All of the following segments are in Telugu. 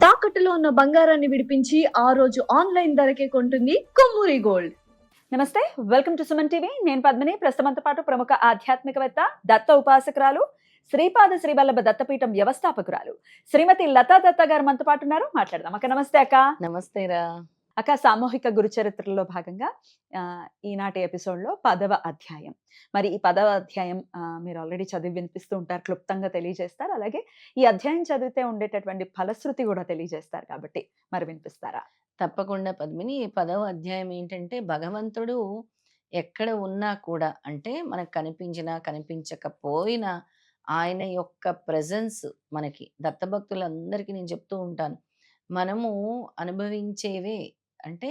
తాకట్టులో ఉన్న బంగారాన్ని విడిపించి ఆ రోజు ఆన్లైన్ ధరకే కొంటుంది కొమ్మూరి గోల్డ్. నమస్తే, వెల్కమ్ టు సుమన్ టీవీ. నేను పద్మిని. ప్రస్తుతంతో పాటు ప్రముఖ ఆధ్యాత్మికవేత్త, దత్త ఉపాసకురాలు, శ్రీపాద శ్రీవల్లభ దత్తపీఠం వ్యవస్థాపకురాలు శ్రీమతి లతా దత్త గారు మనతో పాటు ఉన్నారు. మాట్లాడదాం. అక్క నమస్తే. అక్క నమస్తే రా. అక్క, సామూహిక గురు చరిత్రలో భాగంగా ఈనాటి ఎపిసోడ్లో 10వ అధ్యాయం. మరి ఈ 10వ అధ్యాయం మీరు ఆల్రెడీ చదివి వినిపిస్తూ ఉంటారు, క్లుప్తంగా తెలియజేస్తారు. అలాగే ఈ అధ్యాయం చదివితే ఉండేటటువంటి ఫలశ్రుతి కూడా తెలియజేస్తారు కాబట్టి మరి వినిపిస్తారా? తప్పకుండా పద్మిని. 10వ అధ్యాయం ఏంటంటే, భగవంతుడు ఎక్కడ ఉన్నా కూడా, అంటే మనకు కనిపించినా కనిపించకపోయినా ఆయన యొక్క ప్రెజెన్స్ మనకి దత్తభక్తులందరికీ నేను చెప్తూ ఉంటాను. మనము అనుభవించేవే అంటే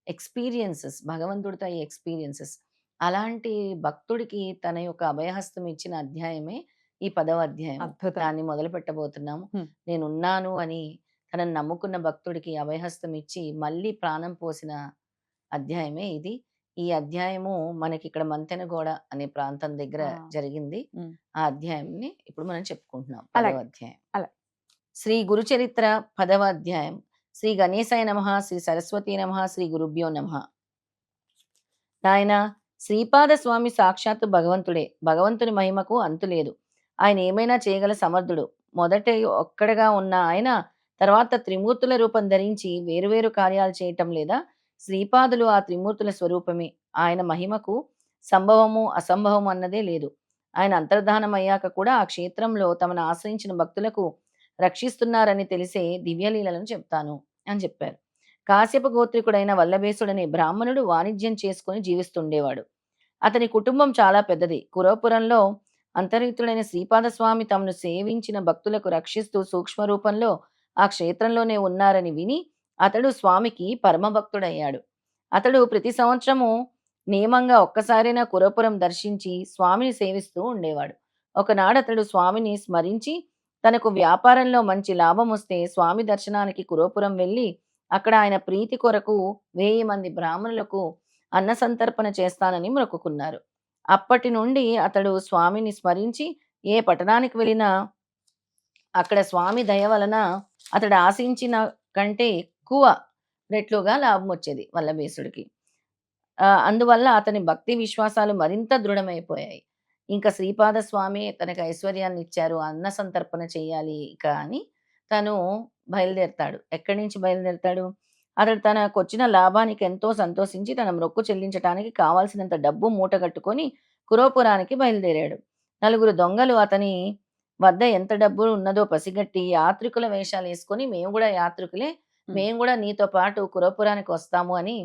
ఎక్స్పీరియన్సెస్, భగవంతుడితో ఈ ఎక్స్పీరియన్సెస్. అలాంటి భక్తుడికి తన యొక్క అభయహస్తం ఇచ్చిన అధ్యాయమే ఈ 10వ అధ్యాయం. అద్భుతం. దాన్ని మొదలు పెట్టబోతున్నాము. నేనున్నాను అని తనను నమ్ముకున్న భక్తుడికి అభయహస్తం ఇచ్చి మళ్ళీ ప్రాణం పోసిన అధ్యాయమే ఇది. ఈ అధ్యాయము మనకి ఇక్కడ మంతెనగోడ అనే ప్రాంతం దగ్గర జరిగింది. ఆ అధ్యాయంని ఇప్పుడు మనం చెప్పుకుంటున్నాం. 10వ అధ్యాయం. శ్రీ గురుచరిత్ర 10వ అధ్యాయం. శ్రీ గణేశాయ నమః, శ్రీ సరస్వతీ నమః, శ్రీ గురుభ్యో నమః. నాయన, శ్రీపాద స్వామి సాక్షాత్తు భగవంతుడే. భగవంతుని మహిమకు అంతులేదు. ఆయన ఏమైనా చేయగల సమర్థుడు. మొదట ఒక్కడగా ఉన్న ఆయన తర్వాత త్రిమూర్తుల రూపం ధరించి వేరువేరు కార్యాలు చేయటం లేదా? శ్రీపాదులు ఆ త్రిమూర్తుల స్వరూపమే. ఆయన మహిమకు సంభవము అసంభవము అన్నదే లేదు. ఆయన అంతర్ధానం అయ్యాక కూడా ఆ క్షేత్రంలో తమను ఆశ్రయించిన భక్తులకు రక్షిస్తున్నారని తెలిసే దివ్యలీలను చెప్తాను అని చెప్పారు. కాశ్యప గోత్రికుడైన వల్లభేశుడనే బ్రాహ్మణుడు వాణిజ్యం చేసుకుని జీవిస్తుండేవాడు. అతని కుటుంబం చాలా పెద్దది. కురవపురంలో అంతర్హితుడైన శ్రీపాద స్వామి తమను సేవించిన భక్తులకు రక్షిస్తూ సూక్ష్మ రూపంలో ఆ క్షేత్రంలోనే ఉన్నారని విని అతడు స్వామికి పరమభక్తుడయ్యాడు. అతడు ప్రతి సంవత్సరము నియమంగా ఒక్కసారైనా కురవపురం దర్శించి స్వామిని సేవిస్తూ ఉండేవాడు. ఒకనాడు అతడు స్వామిని స్మరించి తనకు వ్యాపారంలో మంచి లాభం వస్తే స్వామి దర్శనానికి కురవపురం వెళ్ళి అక్కడ ఆయన ప్రీతి కొరకు 1000 మంది బ్రాహ్మణులకు అన్న సంతర్పణ చేస్తానని మొక్కుకున్నారు. అప్పటి నుండి అతడు స్వామిని స్మరించి ఏ పట్టణానికి వెళ్ళినా అక్కడ స్వామి దయ వలన అతడు ఆశించిన కంటే ఎక్కువ రెట్లుగా లాభం వచ్చేది వల్లభేశుడికి. అందువల్ల అతని భక్తి విశ్వాసాలు మరింత దృఢమైపోయాయి. ఇంకా శ్రీపాద స్వామి తనకు ఐశ్వర్యాన్ని ఇచ్చారు, అన్న సంతర్పణ చేయాలి ఇక అని తను బయలుదేరతాడు. ఎక్కడి నుంచి బయలుదేరతాడు? అతడు తనకు వచ్చిన లాభానికి ఎంతో సంతోషించి తన మొక్కు చెల్లించడానికి కావాల్సినంత డబ్బు మూటగట్టుకొని కురవపురానికి బయలుదేరాడు. 4 దొంగలు అతని వద్ద ఎంత డబ్బు ఉన్నదో పసిగట్టి యాత్రికుల వేషాలు వేసుకొని, మేము కూడా యాత్రికులే, మేము కూడా నీతో పాటు కురవపురానికి వస్తాము అని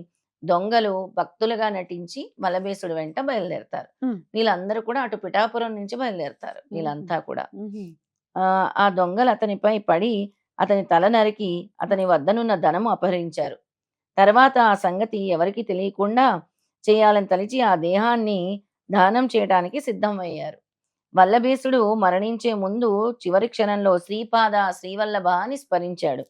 దొంగలు భక్తులుగా నటించి వల్లభేశుడు వెంట బయలుదేరతారు. వీళ్ళందరూ కూడా అటు పిఠాపురం నుంచి బయలుదేరతారు. వీళ్ళంతా కూడా ఆ దొంగలు అతనిపై పడి అతని తల నరికి అతని వద్దనున్న ధనము అపహరించారు. తర్వాత ఆ సంగతి ఎవరికి తెలియకుండా చేయాలని తలిచి ఆ దేహాన్ని దానం చేయడానికి సిద్ధమయ్యారు. వల్లభేశుడు మరణించే ముందు చివరి క్షణంలో శ్రీపాద శ్రీవల్లభ అని స్మరించాడు.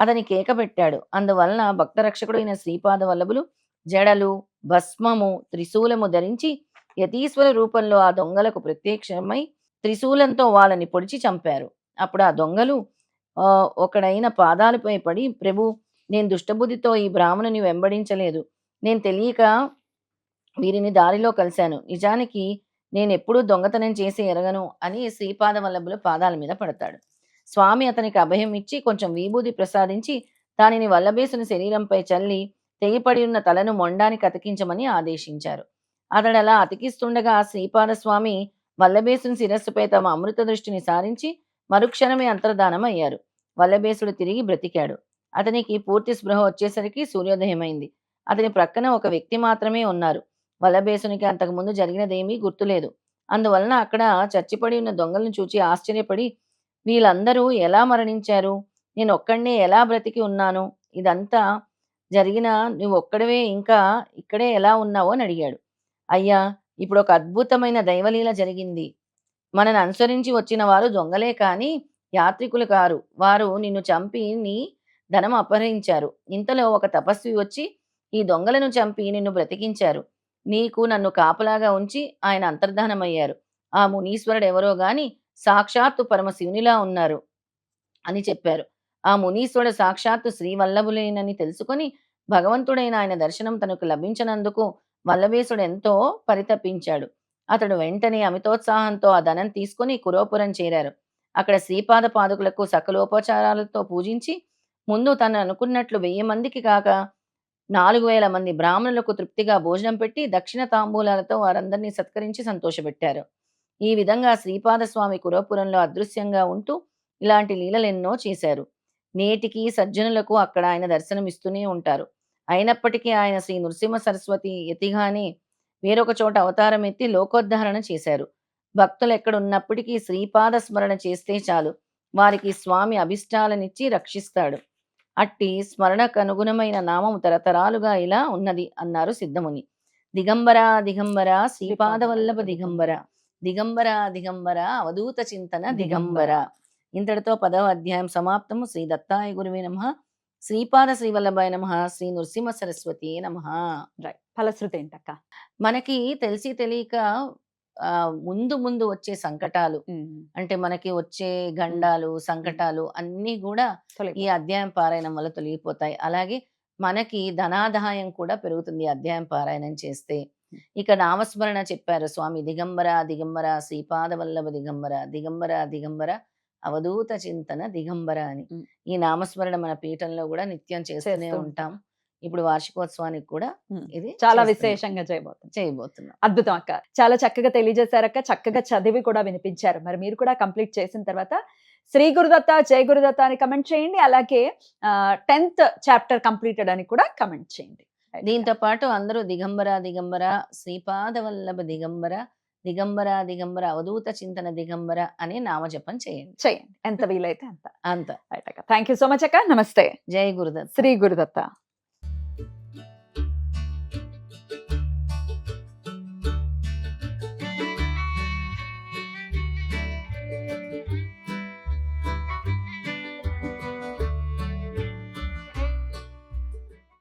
అతని కేక పెట్టాడు. అందువలన భక్తరక్షకుడైన శ్రీపాద వల్లభులు జడలు, భస్మము, త్రిశూలము ధరించి యతీశ్వర రూపంలో ఆ దొంగలకు ప్రత్యక్షమై త్రిశూలంతో వాళ్ళని పొడిచి చంపారు. అప్పుడు ఆ దొంగలు ఒకడైన పాదాలపై పడి, ప్రభు, నేను దుష్టబుద్ధితో ఈ బ్రాహ్మణుని వెంబడించలేదు. నేను తెలియక వీరిని దారిలో కలిశాను. నిజానికి నేనెప్పుడూ దొంగతనం చేసి ఎరగను అని శ్రీపాద వల్లభుల పాదాల మీద పడతాడు. స్వామి అతనికి అభయం ఇచ్చి కొంచెం విభూది ప్రసాదించి దానిని వల్లభేశుని శరీరంపై చల్లి తెగిపడి ఉన్న తలను మొండానికి అతికించమని ఆదేశించారు. అతడు అలా అతికిస్తుండగా శ్రీపాద స్వామి వల్లభేశుని శిరస్సుపై తమ అమృత దృష్టిని సారించి మరుక్షణమే అంతర్ధానం అయ్యారు. వల్లభేశుడు తిరిగి బ్రతికాడు. అతనికి పూర్తి స్పృహ వచ్చేసరికి సూర్యోదయమైంది. అతని ప్రక్కన ఒక వ్యక్తి మాత్రమే ఉన్నారు. వల్లభేశునికి అంతకుముందు జరిగినదేమీ గుర్తులేదు. అందువలన అక్కడ చచ్చిపడి ఉన్న దొంగలను చూచి ఆశ్చర్యపడి, వీళ్ళందరూ ఎలా మరణించారు? నేను ఒక్కడినే ఎలా బ్రతికి ఉన్నాను? ఇదంతా జరిగిన నువ్వు ఒక్కడవే ఇంకా ఇక్కడే ఎలా ఉన్నావు అని అడిగాడు. అయ్యా, ఇప్పుడు ఒక అద్భుతమైన దైవలీల జరిగింది. మనను అనుసరించి వచ్చిన వారు దొంగలే కాని యాత్రికులు కారు. వారు నిన్ను చంపి నీ ధనం అపహరించారు. ఇంతలో ఒక తపస్వి వచ్చి ఈ దొంగలను చంపి నిన్ను బ్రతికించారు. నీకు నన్ను కాపలాగా ఉంచి ఆయన అంతర్ధానమయ్యారు. ఆ మునీశ్వరుడు ఎవరో గాని సాక్షాత్తు పరమశివునిలా ఉన్నారు అని చెప్పారు. ఆ మునీశ్వరుడు సాక్షాత్తు శ్రీవల్లభులేనని తెలుసుకొని భగవంతుడైన ఆయన దర్శనం తనకు లభించినందుకు వల్లభేశుడు ఎంతో పరితపించాడు. అతడు వెంటనే అమితోత్సాహంతో ఆ ధనం తీసుకొని కురోపురం చేరారు. అక్కడ శ్రీపాద పాదుకులకు సకలోపచారాలతో పూజించి ముందు తను అనుకున్నట్లు 1000 మందికి కాక 4000 మంది బ్రాహ్మణులకు తృప్తిగా భోజనం పెట్టి దక్షిణ తాంబూలాలతో వారందరినీ సత్కరించి సంతోషపెట్టారు. ఈ విధంగా శ్రీపాద స్వామి కురోపురంలో అదృశ్యంగా ఉంటూ ఇలాంటి లీలలెన్నో చేశారు. నేటికి సజ్జనులకు అక్కడ ఆయన దర్శనమిస్తూనే ఉంటారు. అయినప్పటికీ ఆయన శ్రీ నృసింహ సరస్వతి యతిగానే వేరొక చోట అవతారం ఎత్తి లోకోద్ధరణ చేశారు. భక్తులు ఎక్కడున్నప్పటికీ శ్రీపాద స్మరణ చేస్తే చాలు వారికి స్వామి అభిష్టాలనిచ్చి రక్షిస్తాడు. అట్టి స్మరణకు అనుగుణమైన నామం తరతరాలుగా ఇలా ఉన్నది అన్నారు సిద్ధముని. దిగంబర దిగంబర శ్రీపాదవల్లభ దిగంబర, దిగంబర దిగంబర అవధూత చింతన దిగంబర. ఇంతటితో 10వ అధ్యాయం సమాప్తము. శ్రీ దత్తాయ గురువే నమః. శ్రీపాద శ్రీవల్లభాయ నమః. శ్రీ నృసింహ సరస్వతి నమః. రైట్. ఫలశ్రుతి ఏంటక్క? మనకి తెలిసి తెలియక ముందు ముందు వచ్చే సంకటాలు అంటే మనకి వచ్చే గండాలు సంకటాలు అన్నీ కూడా ఈ అధ్యాయం పారాయణం వల్ల తొలగిపోతాయి. అలాగే మనకి ధనాదాయం కూడా పెరుగుతుంది అధ్యాయం పారాయణం చేస్తే. ఇక నామస్మరణ చెప్పారు స్వామి. దిగంబర దిగంబర శ్రీపాద వల్లభ దిగంబర, దిగంబర దిగంబర అవధూత చింతన దిగంబర అని ఈ నామస్మరణ మన పీఠంలో కూడా నిత్యం చేస్తూనే ఉంటాం. ఇప్పుడు వార్షికోత్సవానికి కూడా ఇది చాలా విశేషంగా చేయబోతున్నాం. అద్భుతం అక్క. చాలా చక్కగా తెలియజేశారక్క. చక్కగా చదివి కూడా వినిపించారు. మరి మీరు కూడా కంప్లీట్ చేసిన తర్వాత శ్రీ గురుదత్త, జై గురుదత్త అని కమెంట్ చేయండి. అలాగే 10th చాప్టర్ కంప్లీటెడ్ అని కూడా కమెంట్ చేయండి. దీంతో పాటు అందరూ దిగంబర దిగంబర శ్రీపాద వల్లభ దిగంబర, దిగంబర దిగంబర అవధూత చింతన దిగంబర అనే నామజపం చేయండి. ఎంత వీలైతే అంత. అంత. థ్యాంక్ యూ సో మచ్ అక్క. నమస్తే. జై గురుదత్త. శ్రీ గురుదత్త.